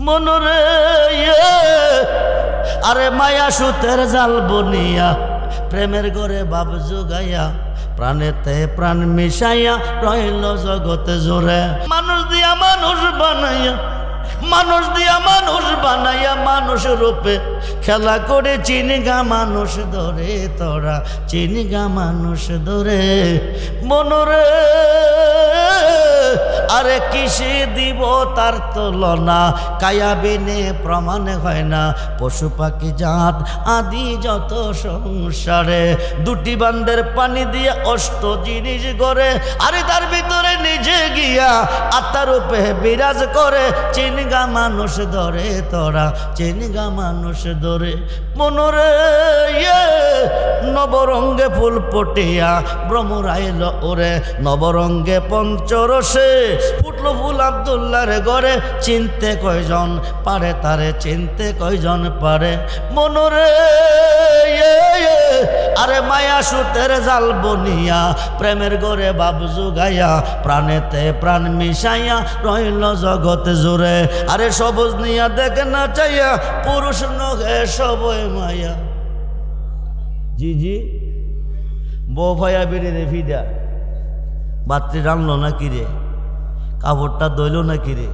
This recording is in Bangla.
মনরে আরে মায়া সুতের জাল বনিয়া প্রেমের ঘরে বাপ জোগাইয়া প্রাণেতে প্রাণ মিশাইয়া রইল জগতে জোরে মানুষ দিয়া মানুষ বানাইয়া মানুষ দিয়া মানুষ বানাইয়া মানুষ রূপে খেলা করে চিনিগা মানুষ ধরে তোরা চিনিগা মানুষ ধরে মনরে আরে কিসে দিব তার তুলনা কায়া বিনে প্রমাণ হয় না পশু পাখি জাত আদি যত সংসারে দুটি বান্দের পানি দিয়ে অষ্ট জিনিস গড়ে আরে তার ভিতরে নিজে গিয়া আত্মার রূপে বিরাজ করে চিনিগা মানুষ ধরে তোরা চিনিগা মানুষ ধরে মনরে নবরঙ্গে ফুল পটিয়া ভ্রমর আইল ওরে নবরঙ্গে পঞ্চরসে ফুটলো ফুল আব্দুল্লাহর ঘরে চিনতে কয়জন পারে তারে চিনতে কয়জন পারে মনরে আরে মায়া সুতের জাল বনিয়া প্রেমের ঘরে বাপ জোগাইয়া প্রাণেতে প্রাণ মিশাইয়া রইল জগৎ জুড়ে আরে সবুজ নিয়া দেখে না চাইয়া পুরুষ নহে সবই মায়া জি জি বউ ভাইয়া বেড়ে ফিদা বাত্রি রানলো না কিরে কাপড়টা দইল না কিরে